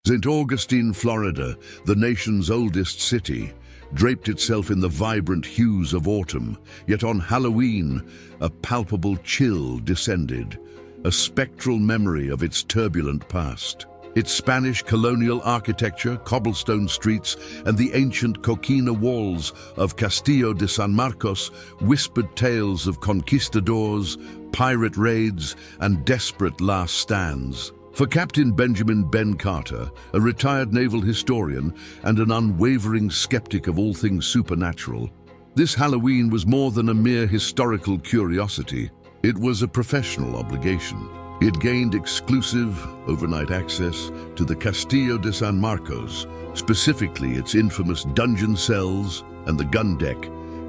St. Augustine, Florida, the nation's oldest city, draped itself in the vibrant hues of autumn, yet on Halloween, a palpable chill descended, a spectral memory of its turbulent past. Its Spanish colonial architecture, cobblestone streets, and the ancient coquina walls of Castillo de San Marcos whispered tales of conquistadors, pirate raids, and desperate last stands. For Captain Benjamin Ben Carter, a retired naval historian and an unwavering skeptic of all things supernatural, this Halloween was more than a mere historical curiosity. It was a professional obligation. It gained exclusive overnight access to the Castillo de San Marcos, specifically its infamous dungeon cells and the gun deck,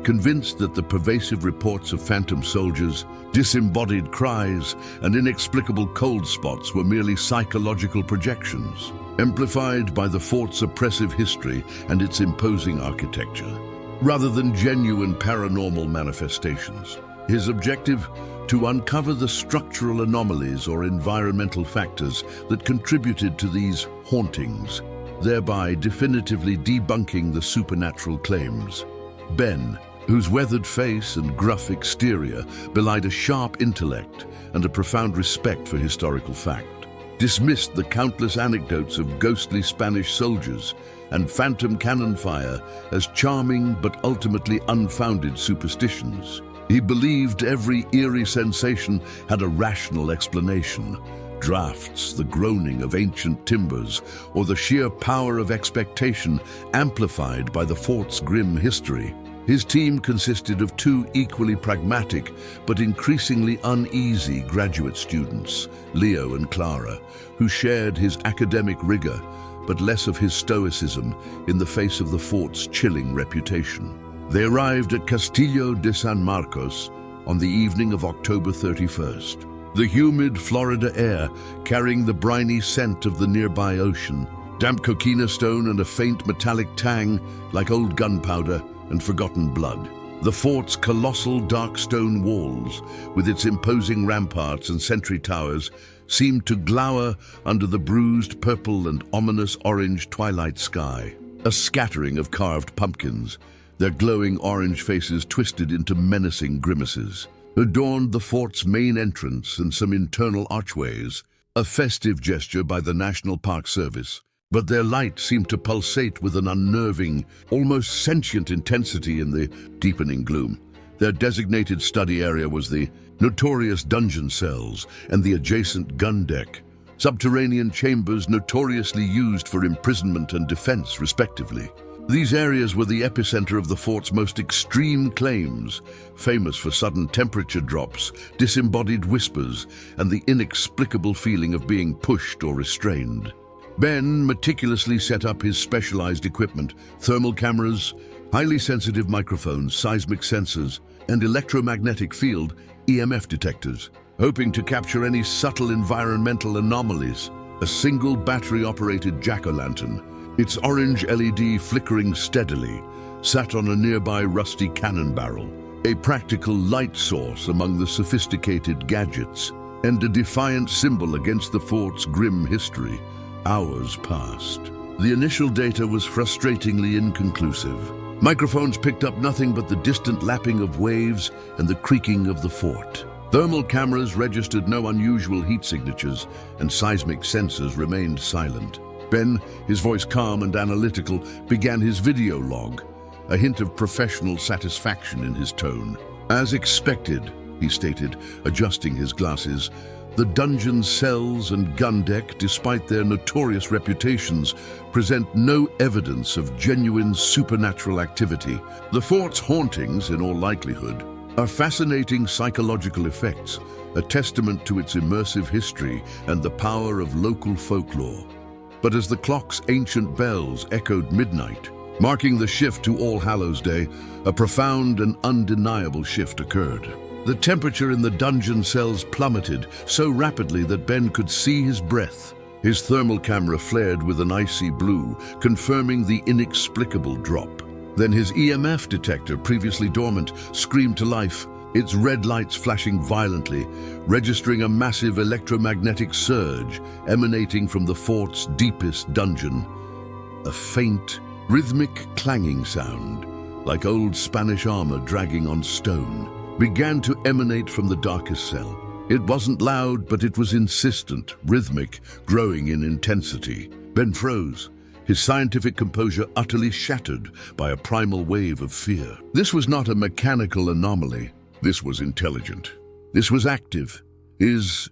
convinced that the pervasive reports of phantom soldiers, disembodied cries, and inexplicable cold spots were merely psychological projections, amplified by the fort's oppressive history and its imposing architecture, rather than genuine paranormal manifestations. His objective: to uncover the structural anomalies or environmental factors that contributed to these hauntings, thereby definitively debunking the supernatural claims. Ben, whose weathered face and gruff exterior belied a sharp intellect and a profound respect for historical fact, dismissed the countless anecdotes of ghostly Spanish soldiers and phantom cannon fire as charming but ultimately unfounded superstitions. He believed every eerie sensation had a rational explanation: drafts, the groaning of ancient timbers, or the sheer power of expectation amplified by the fort's grim history. His team consisted of two equally pragmatic but increasingly uneasy graduate students, Leo and Clara, who shared his academic rigor but less of his stoicism in the face of the fort's chilling reputation. They arrived at Castillo de San Marcos on the evening of October 31st. The humid Florida air carrying the briny scent of the nearby ocean, damp coquina stone and a faint metallic tang like old gunpowder and forgotten blood. The fort's colossal dark stone walls, with its imposing ramparts and sentry towers, seemed to glower under the bruised purple and ominous orange twilight sky. A scattering of carved pumpkins, their glowing orange faces twisted into menacing grimaces, adorned the fort's main entrance and some internal archways, a festive gesture by the National Park Service. But their light seemed to pulsate with an unnerving, almost sentient intensity in the deepening gloom. Their designated study area was the notorious dungeon cells and the adjacent gun deck, subterranean chambers notoriously used for imprisonment and defense, respectively. These areas were the epicenter of the fort's most extreme claims, famous for sudden temperature drops, disembodied whispers, and the inexplicable feeling of being pushed or restrained. Ben meticulously set up his specialized equipment: thermal cameras, highly sensitive microphones, seismic sensors, and electromagnetic field (EMF) detectors, hoping to capture any subtle environmental anomalies. A single battery-operated jack-o'-lantern, its orange LED flickering steadily, sat on a nearby rusty cannon barrel, a practical light source among the sophisticated gadgets, and a defiant symbol against the fort's grim history. Hours passed. The initial data was frustratingly inconclusive. Microphones picked up nothing but the distant lapping of waves and the creaking of the fort. Thermal cameras registered no unusual heat signatures, and seismic sensors remained silent. Ben, his voice calm and analytical, began his video log, a hint of professional satisfaction in his tone. "As expected," he stated, adjusting his glasses, "the dungeon cells and gun deck, despite their notorious reputations, present no evidence of genuine supernatural activity. The fort's hauntings, in all likelihood, are fascinating psychological effects, a testament to its immersive history and the power of local folklore." But as the clock's ancient bells echoed midnight, marking the shift to All Hallows Day, a profound and undeniable shift occurred. The temperature in the dungeon cells plummeted so rapidly that Ben could see his breath. His thermal camera flared with an icy blue, confirming the inexplicable drop. Then his EMF detector, previously dormant, screamed to life, its red lights flashing violently, registering a massive electromagnetic surge emanating from the fort's deepest dungeon. A faint, rhythmic clanging sound, like old Spanish armor dragging on stone, began to emanate from the darkest cell. It wasn't loud, but it was insistent, rhythmic, growing in intensity. Ben froze, his scientific composure utterly shattered by a primal wave of fear. This was not a mechanical anomaly. This was intelligent. This was active. Is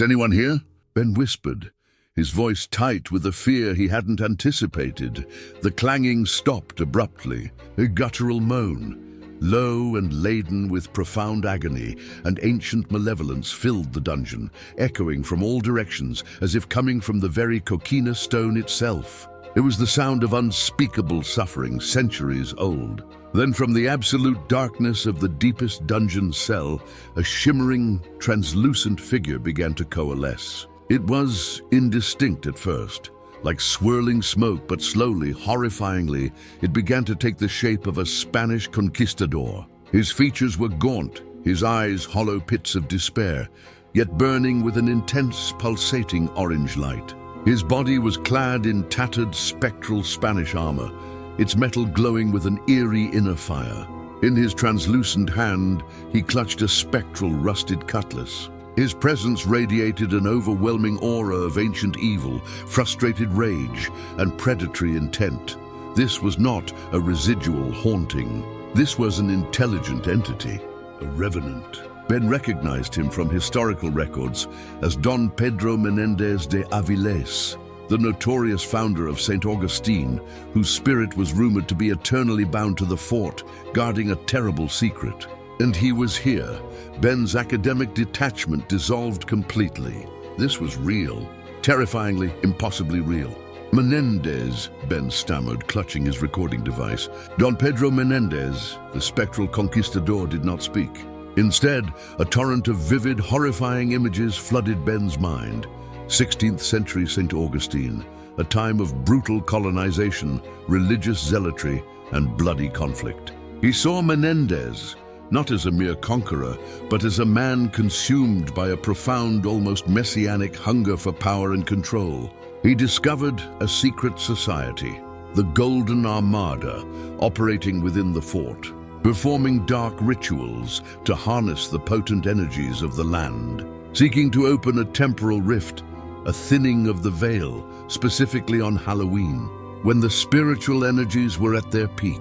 anyone here? Ben whispered, his voice tight with a fear he hadn't anticipated. The clanging stopped abruptly, a guttural moan, low and laden with profound agony, and ancient malevolence filled the dungeon, echoing from all directions as if coming from the very coquina stone itself. It was the sound of unspeakable suffering, centuries old. Then from the absolute darkness of the deepest dungeon cell, a shimmering, translucent figure began to coalesce. It was indistinct at first, like swirling smoke, but slowly, horrifyingly, it began to take the shape of a Spanish conquistador. His features were gaunt, his eyes hollow pits of despair, yet burning with an intense, pulsating orange light. His body was clad in tattered, spectral Spanish armor, its metal glowing with an eerie inner fire. In his translucent hand, he clutched a spectral, rusted cutlass. His presence radiated an overwhelming aura of ancient evil, frustrated rage, and predatory intent. This was not a residual haunting. This was an intelligent entity, a revenant. Ben recognized him from historical records as Don Pedro Menéndez de Avilés, the notorious founder of St. Augustine, whose spirit was rumored to be eternally bound to the fort, guarding a terrible secret. And he was here. Ben's academic detachment dissolved completely. This was real, terrifyingly, impossibly real. Menendez, Ben stammered, clutching his recording device. Don Pedro Menéndez, the spectral conquistador, did not speak. Instead, a torrent of vivid, horrifying images flooded Ben's mind. 16th century St. Augustine, a time of brutal colonization, religious zealotry, and bloody conflict. He saw Menendez, not as a mere conqueror, but as a man consumed by a profound, almost messianic hunger for power and control. He discovered a secret society, the Golden Armada, operating within the fort, performing dark rituals to harness the potent energies of the land, seeking to open a temporal rift, a thinning of the veil, specifically on Halloween, when the spiritual energies were at their peak.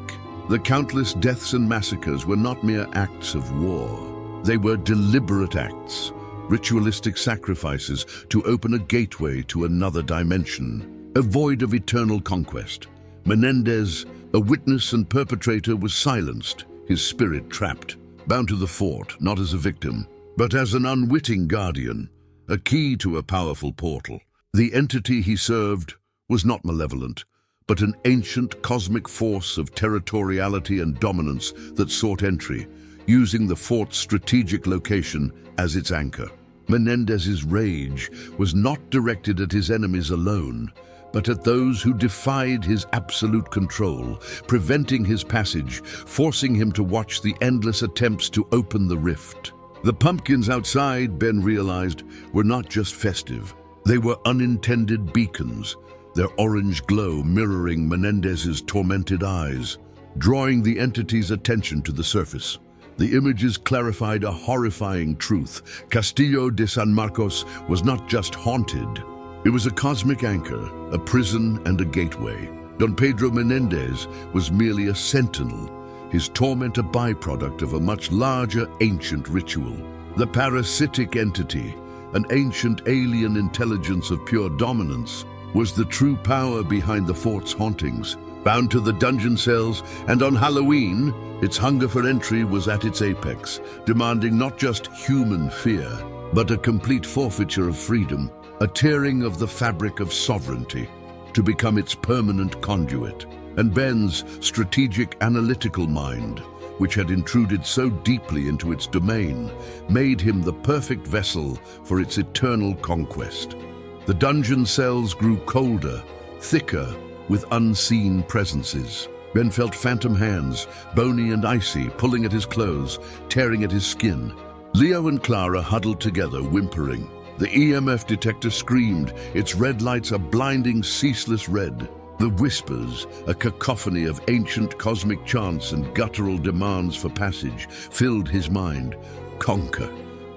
The countless deaths and massacres were not mere acts of war. They were deliberate acts, ritualistic sacrifices to open a gateway to another dimension, a void of eternal conquest. Menendez, a witness and perpetrator, was silenced, his spirit trapped, bound to the fort, not as a victim, but as an unwitting guardian, a key to a powerful portal. The entity he served was not malevolent, but an ancient cosmic force of territoriality and dominance that sought entry, using the fort's strategic location as its anchor. Menendez's rage was not directed at his enemies alone, but at those who defied his absolute control, preventing his passage, forcing him to watch the endless attempts to open the rift. The pumpkins outside, Ben realized, were not just festive. They were unintended beacons, their orange glow mirroring Menendez's tormented eyes, drawing the entity's attention to the surface. The images clarified a horrifying truth. Castillo de San Marcos was not just haunted. It was a cosmic anchor, a prison and a gateway. Don Pedro Menéndez was merely a sentinel, his torment a byproduct of a much larger ancient ritual. The parasitic entity, an ancient alien intelligence of pure dominance, was the true power behind the fort's hauntings. Bound to the dungeon cells, and on Halloween, its hunger for entry was at its apex, demanding not just human fear, but a complete forfeiture of freedom, a tearing of the fabric of sovereignty, to become its permanent conduit. And Ben's strategic analytical mind, which had intruded so deeply into its domain, made him the perfect vessel for its eternal conquest. The dungeon cells grew colder, thicker, with unseen presences. Ben felt phantom hands, bony and icy, pulling at his clothes, tearing at his skin. Leo and Clara huddled together, whimpering. The EMF detector screamed, its red lights a blinding, ceaseless red. The whispers, a cacophony of ancient cosmic chants and guttural demands for passage, filled his mind. Conquer,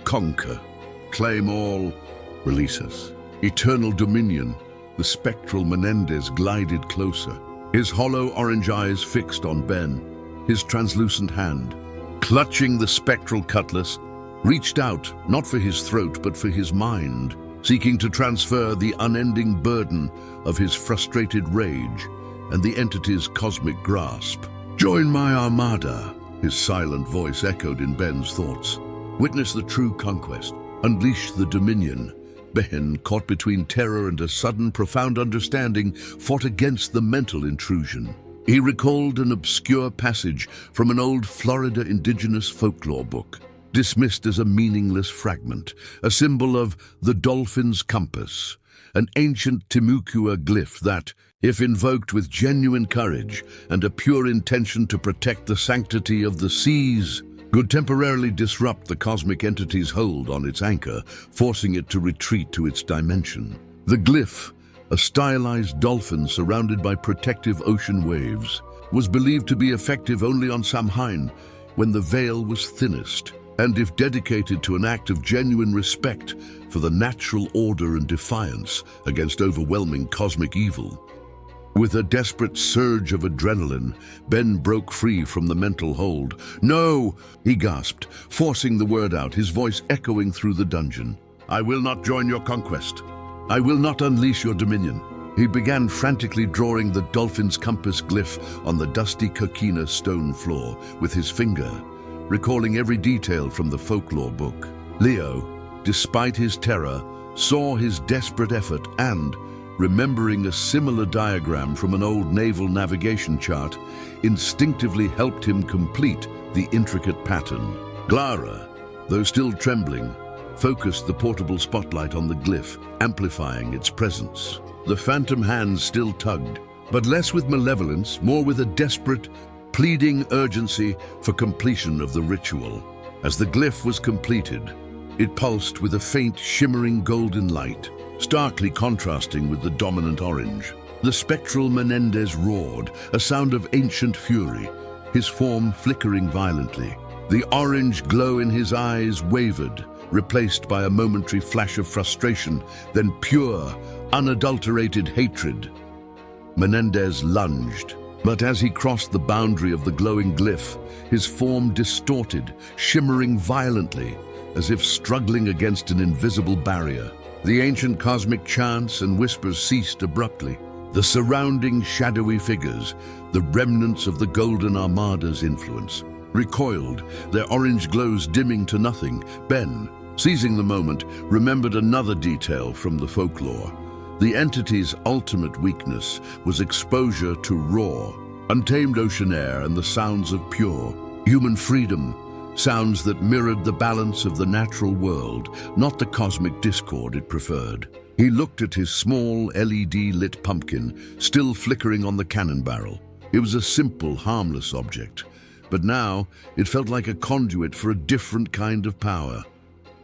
conquer, claim all, release us. Eternal dominion. The spectral Menendez glided closer, his hollow orange eyes fixed on Ben. His translucent hand, clutching the spectral cutlass, reached out, not for his throat, but for his mind, seeking to transfer the unending burden of his frustrated rage and the entity's cosmic grasp. Join my Armada, his silent voice echoed in Ben's thoughts. Witness the true conquest. Unleash the dominion. Ben, caught between terror and a sudden, profound understanding, fought against the mental intrusion. He recalled an obscure passage from an old Florida indigenous folklore book, dismissed as a meaningless fragment, a symbol of the dolphin's compass, an ancient Timucua glyph that, if invoked with genuine courage and a pure intention to protect the sanctity of the seas, could temporarily disrupt the cosmic entity's hold on its anchor, forcing it to retreat to its dimension. The glyph, a stylized dolphin surrounded by protective ocean waves, was believed to be effective only on Samhain, when the veil was thinnest, and if dedicated to an act of genuine respect for the natural order and defiance against overwhelming cosmic evil. With a desperate surge of adrenaline, Ben broke free from the mental hold. "No!" he gasped, forcing the word out, his voice echoing through the dungeon. "I will not join your conquest. I will not unleash your dominion." He began frantically drawing the dolphin's compass glyph on the dusty coquina stone floor with his finger, recalling every detail from the folklore book. Leo, despite his terror, saw his desperate effort and, remembering a similar diagram from an old naval navigation chart, instinctively helped him complete the intricate pattern. Clara, though still trembling, focused the portable spotlight on the glyph, amplifying its presence. The phantom hands still tugged, but less with malevolence, more with a desperate, pleading urgency for completion of the ritual. As the glyph was completed, it pulsed with a faint, shimmering golden light, starkly contrasting with the dominant orange. The spectral Menendez roared, a sound of ancient fury, his form flickering violently. The orange glow in his eyes wavered, replaced by a momentary flash of frustration, then pure, unadulterated hatred. Menendez lunged, but as he crossed the boundary of the glowing glyph, his form distorted, shimmering violently, as if struggling against an invisible barrier. The ancient cosmic chants and whispers ceased abruptly. The surrounding shadowy figures, the remnants of the Golden Armada's influence, recoiled, their orange glows dimming to nothing. Ben, seizing the moment, remembered another detail from the folklore. The entity's ultimate weakness was exposure to raw, untamed ocean air and the sounds of pure, human freedom, sounds that mirrored the balance of the natural world, not the cosmic discord it preferred. He looked at his small LED-lit pumpkin, still flickering on the cannon barrel. It was a simple, harmless object, but now it felt like a conduit for a different kind of power.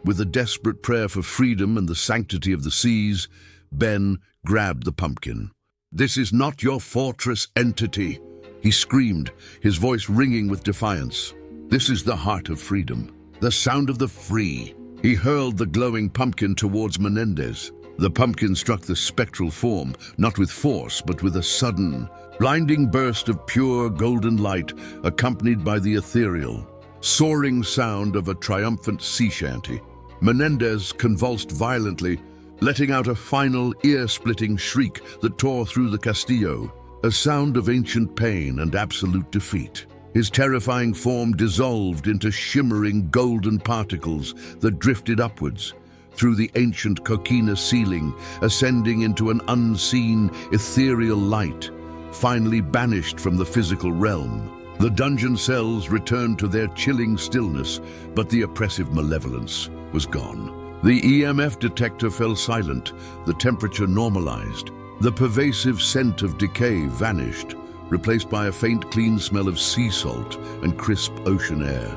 With a desperate prayer for freedom and the sanctity of the seas, Ben grabbed the pumpkin. "This is not your fortress, entity," he screamed, his voice ringing with defiance. "This is the heart of freedom, the sound of the free." He hurled the glowing pumpkin towards Menendez. The pumpkin struck the spectral form, not with force, but with a sudden, blinding burst of pure golden light, accompanied by the ethereal, soaring sound of a triumphant sea shanty. Menendez convulsed violently, letting out a final, ear-splitting shriek that tore through the Castillo, a sound of ancient pain and absolute defeat. His terrifying form dissolved into shimmering golden particles that drifted upwards through the ancient coquina ceiling, ascending into an unseen, ethereal light, finally banished from the physical realm. The dungeon cells returned to their chilling stillness, but the oppressive malevolence was gone. The EMF detector fell silent, the temperature normalized, the pervasive scent of decay vanished, replaced by a faint, clean smell of sea salt and crisp ocean air.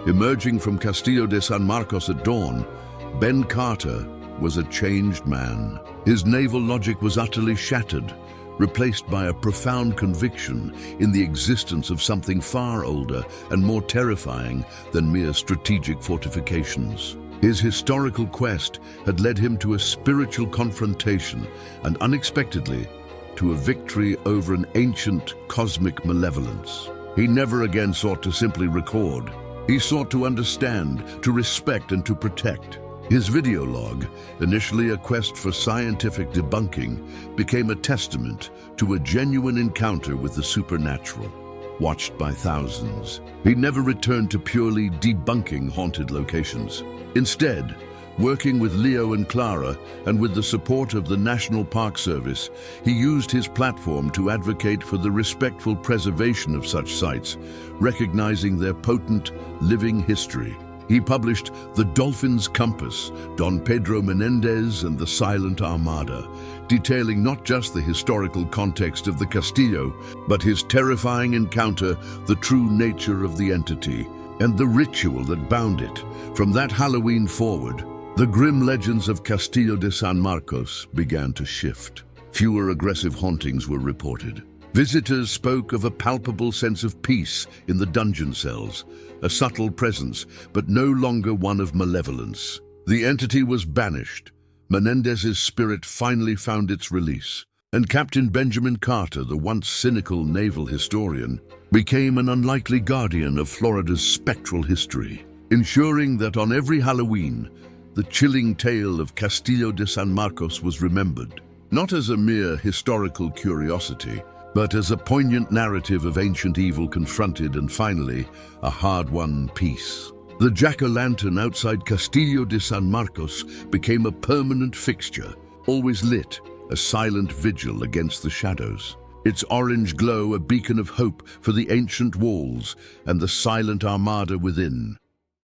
Emerging from Castillo de San Marcos at dawn, Ben Carter was a changed man. His naval logic was utterly shattered, replaced by a profound conviction in the existence of something far older and more terrifying than mere strategic fortifications. His historical quest had led him to a spiritual confrontation and, unexpectedly, to a victory over an ancient cosmic malevolence. He never again sought to simply record. He sought to understand, to respect, and to protect. His video log, initially a quest for scientific debunking, became a testament to a genuine encounter with the supernatural, watched by thousands. He never returned to purely debunking haunted locations. Instead, working with Leo and Clara and with the support of the National Park Service, he used his platform to advocate for the respectful preservation of such sites, recognizing their potent, living history. He published The Dolphin's Compass, Don Pedro Menéndez and the Silent Armada, detailing not just the historical context of the Castillo, but his terrifying encounter, the true nature of the entity, and the ritual that bound it. From that Halloween forward, the grim legends of Castillo de San Marcos began to shift. Fewer aggressive hauntings were reported. Visitors spoke of a palpable sense of peace in the dungeon cells, a subtle presence, but no longer one of malevolence. The entity was banished. Menendez's spirit finally found its release, and Captain Benjamin Carter, the once cynical naval historian, became an unlikely guardian of Florida's spectral history, ensuring that on every Halloween, the chilling tale of Castillo de San Marcos was remembered, not as a mere historical curiosity, but as a poignant narrative of ancient evil confronted and finally, a hard-won peace. The jack-o'-lantern outside Castillo de San Marcos became a permanent fixture, always lit, a silent vigil against the shadows. Its orange glow a beacon of hope for the ancient walls and the silent armada within.